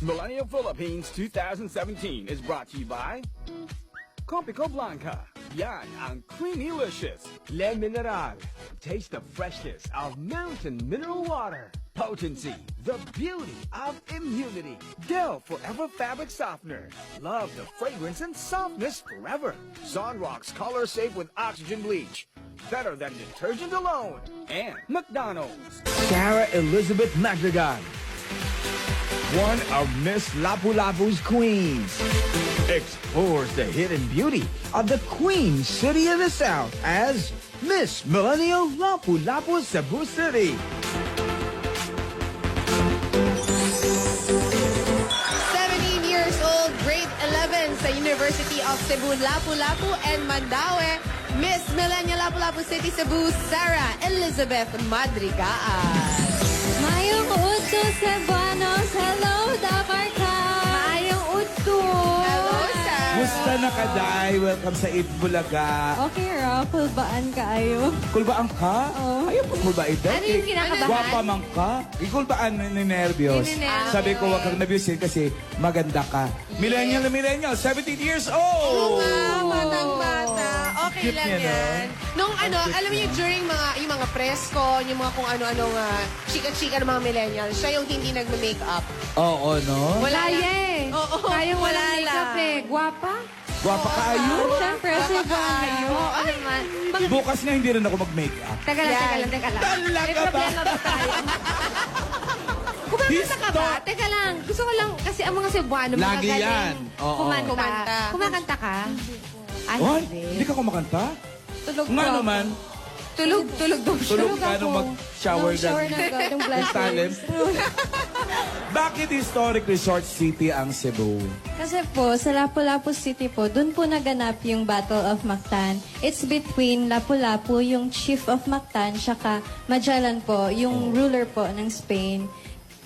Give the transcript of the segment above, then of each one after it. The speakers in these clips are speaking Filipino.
Millennial Philippines 2017 is brought to you by Copico Blanca. Yan ang creamy-licious. Le Mineral. Taste the freshness of mountain mineral water. Potency, the beauty of immunity. Dell Forever Fabric Softener. Love the fragrance and softness forever. Sunrock's Color Safe with Oxygen Bleach. Better than detergent alone. And McDonald's. Sarah Elizabeth Magdagan. One of Miss Lapu-Lapu's queens. Explores the hidden beauty of the Queen City of the South as Miss Millennial Lapu-Lapu Cebu City. 17 years old, grade 11 sa University of Cebu, Lapu-Lapu and Mandaue, Miss Millennial Lapu-Lapu City, Cebu, Sarah Elizabeth Madrigal. Mayong udto Cebuanos, hello, Dabarka! Mayong udto! Hello, Sarah. Musta na ka, Day? Welcome sa Eat Bulaga. Okay, ra, kulbaan kaayo. Kulbaan ka? Oo. Ayaw po kulbaan ito. Ano yung kinakabahan? Gwapa man ka. Ikulbaan ni nervyos. Ninenervyos. Sabi ko, wag kang nervyosin kasi maganda ka. Millennial na millennial, 17 years Oo old! nga, batang-bata. Okay Cute lang niya, no? yan. Nung ano, alam niyo, during yung mga presko, yung mga kung ano-anong chika-chika ng mga millennials, siya yung hindi nagme-makeup. Oo, no? Wala Kaya lang. eh. Oo, Kayang wala walang makeup lang. eh. Guwapa? Gwapa ka, ayo. Siyempre, Cebuano. Oo, naman. Bukas nga hindi rin ako mag-makeup. Teka lang. Talaga May ba? problema ba tayo? Kumakanta ka ba? Stop. Teka lang. Gusto ko lang, kasi ang mga Cebuano, mga Lagi galing. yan. Oo. Kumanta. Kumakanta ka? Ay, Oh, hindi. hindi ka kumakanta? Tulog Nga ko. naman. Tulog daw siya. Tulog ka nung ako. mag-shower Nung shower na agad, yung talent. Bakit historic resort city ang Cebu? Kasi po, sa Lapu-Lapu City po, dun po naganap yung Battle of Mactan. It's between Lapu-Lapu, yung chief of Mactan, saka Magellan po, yung ruler po ng Spain.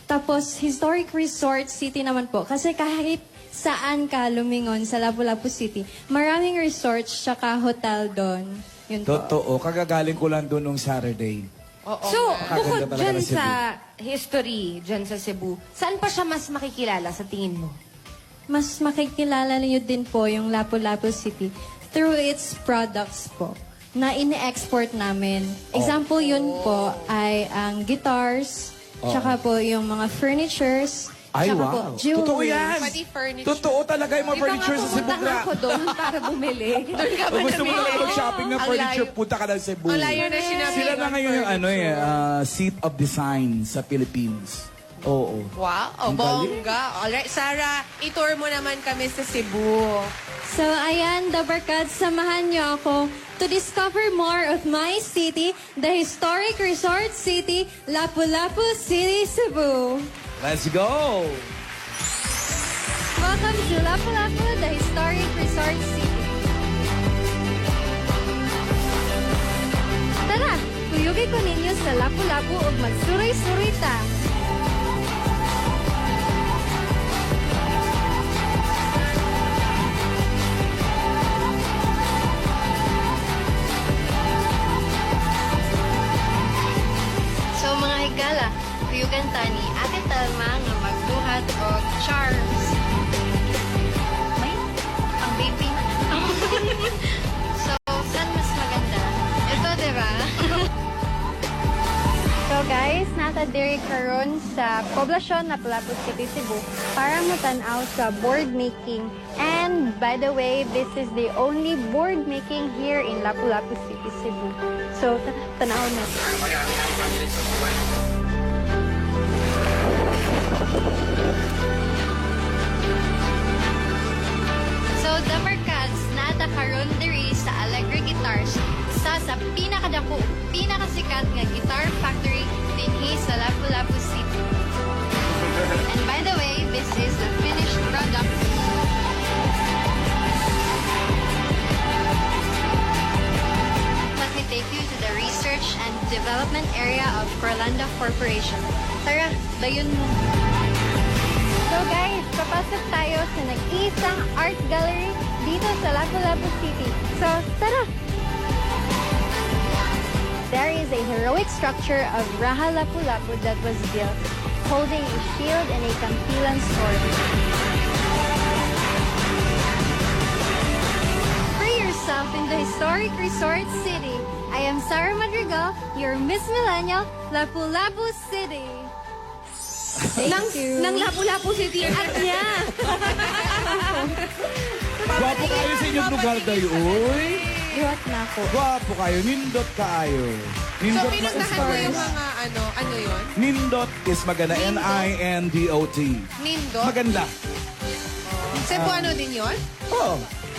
Tapos, historic resort city naman po. Kasi kahit saan ka lumingon sa Lapu-Lapu City, maraming resorts saka hotel doon. Yun po. Totoo, kagagaling ko lang doon nung Saturday. So, bukod talaga dyan ng Cebu. sa history, dyan sa Cebu, saan pa siya mas makikilala sa tingin mo? Mas makikilala niyo din po yung Lapu-Lapu City through its products po na ine-export namin. Example yun po ay ang guitars, tsaka po yung mga furnitures, Ay, tsaka wow. po Totoo jewelry. yan. Pati furniture. Totoo talaga yung mga furniture sa Cebu. pumunta nga ako doon para bumili. Doon ka ba Kung gusto mo namili? na mag-shopping ng Ang furniture, layo. punta ka ng Cebu. Ang layo na sinabi. Sila na ngayon yung seat of design sa Philippines. Oo. Wow, Ang galing. bongga. Alright, Sarah, itour mo naman kami sa Cebu. So ayan, the Barkads, samahan niyo ako to discover more of my city, the historic resort city, Lapu-Lapu City, Cebu. Let's go! Welcome to Lapu-Lapu, the historic resort city. Tara, tuyugin ko ninyo sa Lapu-Lapu ug magsuroy-suroy ta. So mga higala, tuyugan tani, Ate Telma nga magduhat og charms. May baby. So, saan mas maganda? Ito, di ba? So guys, nasa diri karon sa poblasyon na Lapu-Lapu City, Cebu para matanaw sa board making. And by the way, this is the only board making here in Lapu-Lapu City, Cebu. So, tanaw natin. So, the Mercads nata karon diri sa Alegre Guitars, isa sa pinakadako, pinakasikat nga guitar factory dinhi sa Lapu-Lapu City. And by the way, this is the finished product. Let me take you to the research and development area of Corlanda Corporation. Tara, dayon mo. So guys, papasok tayo sa nag-iisang art gallery dito sa Lapu-Lapu City. So, tara! There is a heroic structure of Raha Lapu-Lapu that was built holding a shield and a Campilan sword. Free yourself in the historic resort city. I am Sarah Madrigal, your Miss Millennial, Lapu-Lapu City. Thank you. Nang Lapu-Lapu City at niya. Gwapo kayo sa inyong lugar kayo, uy. Iwat na ako. Gwapo kayo, nindot kayo. So, Nindot na pinuntahan mo yung stars. mga ano yun? Nindot is maganda. N-I-N-D-O-T. Nindot? Maganda. Cebuano din yun? Oo.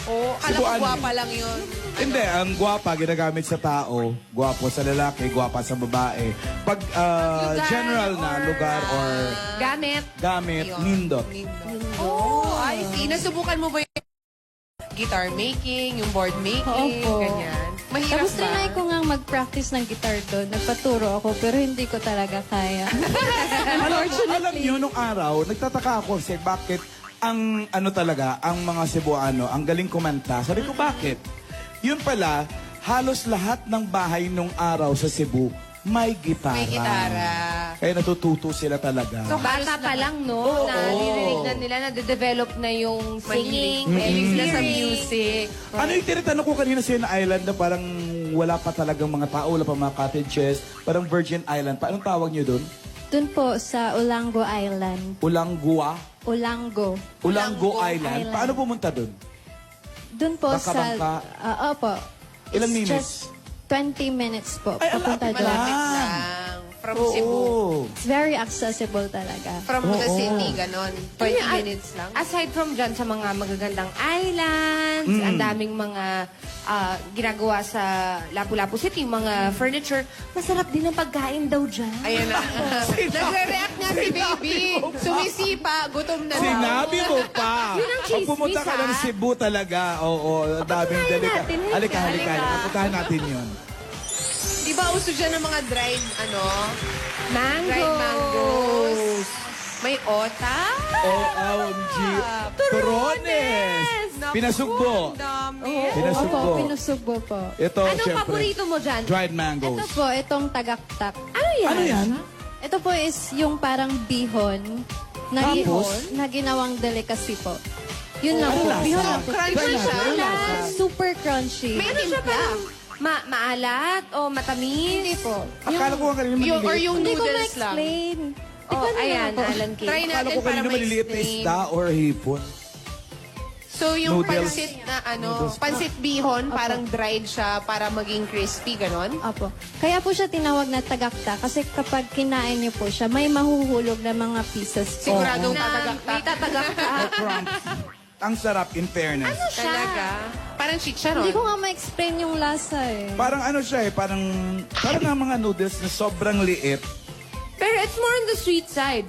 Oo, kala ko Cebuano. guwapa lang yun. Hindi, ang gwapa ginagamit sa tao, gwapo sa lalaki, gwapa sa babae. Pag general na lugar or Gamit. gamit, Yun. nindot. Oh, I see. Nasubukan mo ba yung guitar making, yung board making, Opo. ganyan? Mahirap Tapos ba? trinay ko nga mag-practice ng guitar doon. Nagpaturo ako, pero hindi ko talaga kaya. Alam niyo, nung araw, nagtataka ako kasi bakit ang ano talaga, ang mga Cebuano, ang galing kumanta. Sabi ko, bakit? Yun pala, halos lahat ng bahay nung araw sa Cebu, may gitara. May gitara. Kaya natututo sila talaga. So, bata pa lang, no? Na nirinig na nila, na-develop na yung singing, Mahilig sila sa hearing. music. Ano yung tinitanong ko kanina sa na island na parang wala pa talagang mga tao, wala pa mga cottages, parang Virgin Island. Anong tawag niyo doon? Doon po sa Olango Island. Ulangua? Olango. Ulanggo Island. Island. Paano pumunta doon? Doon po Bangka-bangka? opo. Ilang It's minutes? just 20 minutes po. Ay, papunta malapit doon. Malapit Ah. lang. From Oo. Cebu. It's very accessible talaga. From the Oo. city, ganon. 20 Kaya, minutes lang. Aside from dyan sa mga magagandang islands, ang daming mga ginagawa sa Lapu-Lapu City, mga furniture, masarap din ang pagkain daw dyan. Ayan na. Nagre-react nga si baby. Sumisipa, gutom na daw. Sinabi mo pa. Yun ang Pag chismis, pumunta ka ng ha? Cebu talaga, oo, daming Patunayan delika. natin, Halika, halika. halika. Puntahan natin yun. Di ba uso dyan ng mga dried, Mango. dried mangoes. May ota. OMG. Turones. Naku, Pinasugbo. ang dami. Pinasugbo. Opo, pinusugbo po. Ito, Anong syempre. paborito mo dyan? Dried Ito mangoes. po, itong tagaktak. Ano yan? Ano yan? Ito po is yung parang bihon na, Tapos? na ginawang delicacy po. Yun lang Ano po. lasa? Bihon lang po. Crunchy Try siya. natin. Ano lasa? Super crunchy. May ano siya parang maalat o matamis? Hindi po. Akala ko kanina Yung, or maliliit. yung Hindi ko noodles lang. ma-explain. Oh, ayan, Alan K. Try Akala natin ko para kanina maliliit na ma-explain. isda or hipon. So, yung Noodles. pansit na pansit bihon, parang dried siya para maging crispy, ganon? Opo. Kaya po siya tinawag na tagakta kasi kapag kinain niyo po siya, may mahuhulog na mga pieces po. Siguradong May tatagaktak. tatagak ka. Crumbs. Ang sarap, in fairness. Talaga. Parang chicharon. Hindi ko nga ma-explain yung lasa eh. Parang ano siya eh, parang nga mga noodles na sobrang liit. Pero it's more on the sweet side.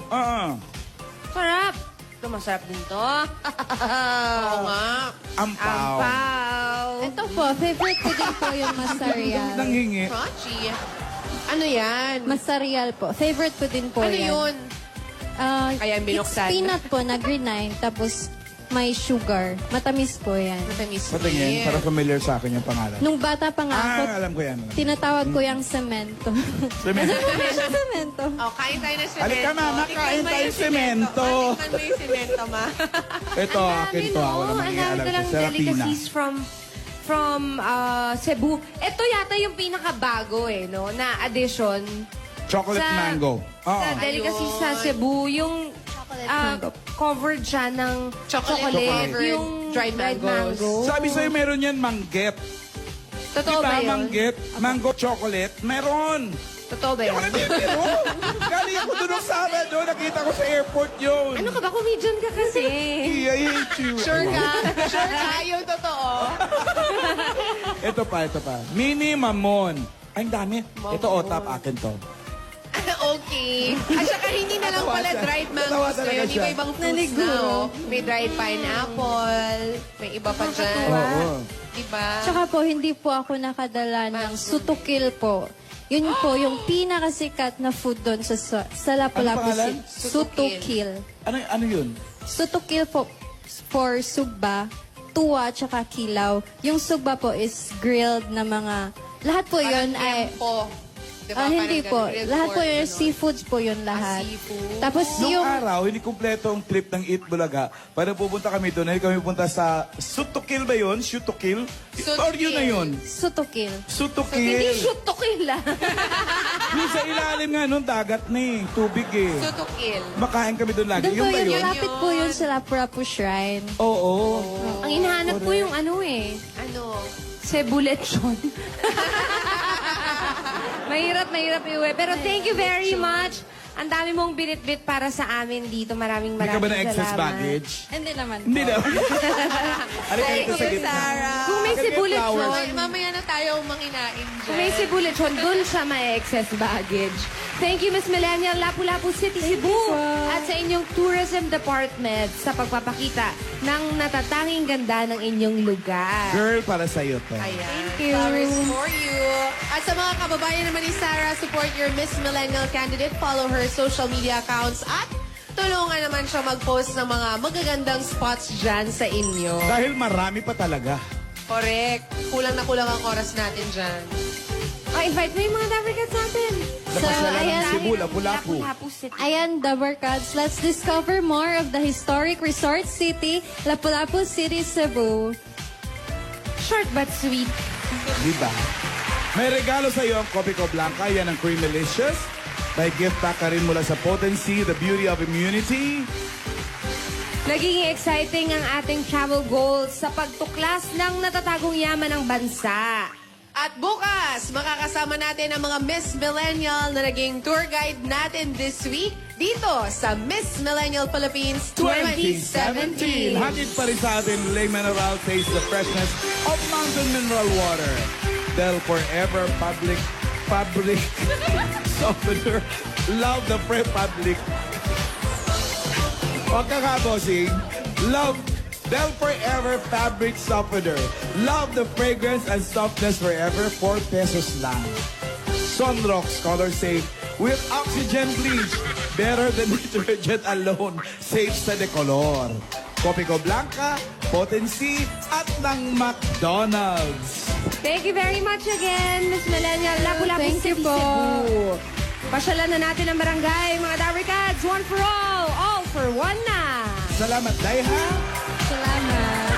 Sarap. Ito, masarap din to. Oo nga. Ampaw. Ampaw. Ito po, favorite ko din po yung masarial. Nanghingi. Crunchy. Ano yan? Masarial po. Favorite ko din po Ano yan. yun? Ayan, binuksan. It's peanut po na grenine, tapos may sugar. Matamis po yan. Matamis. Patingin, para familiar sa akin yung pangalan. Nung bata pa nga ako, Alam ko yan. tinatawag ko yung semento. semento. Oh, kain tayo ng semento. Halika, mama, Tikman kain mo tayo yung semento. Tikman mo yung semento, ma. Ito, akin to. Wala Ang mangyayari dami alam ko. talang Serapina. delicacies from Cebu. Ito yata yung pinakabago no, na addition Chocolate mango. Oo. sa delicacies Ayun. sa Cebu. Yung mango. covered siya ng Chocolate chocolate. flavored Yung dried mangoes. Sabi sa'yo, meron yan manggit. Totoo ba Diba, yun? manggit? Mango chocolate? Meron. Totoo ba yun? Yung hindi, meron. Galing ako doon ng Sabado. Nakita ko sa airport yun. Ano ka ba? Comedian ka kasi. I hate you. Sure ka? Sure ka? Yung totoo. Ito pa. Mini mamon. Ay, ang dami. Ito, otap. Akin to. Okay. At saka hindi na lang pala dried Natawa mangoes talaga ngayon. siya. Iba-ibang fruits na, oh. May dried pineapple. May iba pa dyan. Oo. Diba? Tsaka po, hindi po ako nakadala ng sutukil po. Yun po, yung pinakasikat na food doon sa Lapu-Lapu Ano pangalan? City. Sutukil. Ano yun? Sutukil po for sugba, tuwa, tsaka kilaw. Yung sugba po is grilled na mga... Lahat po yun ay... Tempo. Di ba? Hindi Parang po. ganun, grilled Lahat po pork, yung ganun. seafoods po yun lahat. seafood. Tapos Nung yung... araw, hindi kumpleto ang trip ng Eat Bulaga. Para pupunta kami doon, hindi kami pupunta sa Shoot to Kill ba yun? Shoot to Kill? Shoot Or to yun na Kill. yun? Sutukil. Shoot to Hindi Kill. shoot to kill ah. Yung sa ilalim nga nun, dagat na eh. Tubig eh. So to kill. Makain kami doon lagi. Doon po Yung ba yun, yun? malapit po yun sa Lapu-Lapu Shrine. Oo. Ang hinahanap ko yung ano eh. Ano? Cebu lechon. mahirap iuwi. Pero thank you very much. Ang dami mong binit-bit para sa amin dito. Maraming Hindi ka ba na excess salamat. baggage? Hindi naman Hindi po. na. Halika dito sa gitna. Sarah. Kung may Ganyan Cebu flowers. lechon, Mamaya na tayo manginain dyan. kung may Cebu lechon, dun siya may excess baggage. Thank you, Miss Millennial, Lapu-Lapu City, Cebu. At sa inyong tourism department sa pagpapakita ng natatanging ganda ng inyong lugar. Girl, para sa'yo to. Ayan. Thank you. Flowers for you. At sa mga kababayan naman ni Sarah, support your Miss Millennial candidate. Follow her social media accounts at tulungan naman siya mag-post ng mga magagandang spots dyan sa inyo. Dahil marami pa talaga. Correct. Kulang na kulang ang oras natin dyan. Invite mo yung mga Dabarkats natin. So, ayan. Cebu, Lapu-Lapu. Lapu-Lapu City. Ayan, Dabarkads, let's discover more of the historic resort city, Lapu-Lapu City, Cebu. Short but sweet. Diba? May regalo sa iyo ang Kopi Ko Blanca. Yan ang Creamylicious. May gift pack ka rin mula sa Potency, the beauty of immunity. Naging exciting ang ating travel goals sa pagtuklas ng natatagong yaman ng bansa. At bukas, makakasama natin ang mga Miss Millennial na naging tour guide natin this week dito sa Miss Millennial Philippines 2017. Hatid pa rin sa atin, Lake Mineral, taste the freshness of mountain mineral water. Del Forever Fabric Softener. Love the Republic. Huwag ka ka, bossing. Love Del Forever Fabric Softener. Love the fragrance and softness forever. 4 pesos lang. Sunrocks Color Safe with Oxygen Bleach. Better than detergent alone. Safe sa decolor. Kopi Ko Blanca, Potency, at ng McDonald's. Thank you very much again, Miss Millennial, Lapu-Lapu Thank you City, po. Cebu. Pasyalan na natin ang barangay, mga Dabarkads, one for all for one na. Salamat, Daiha. Salamat.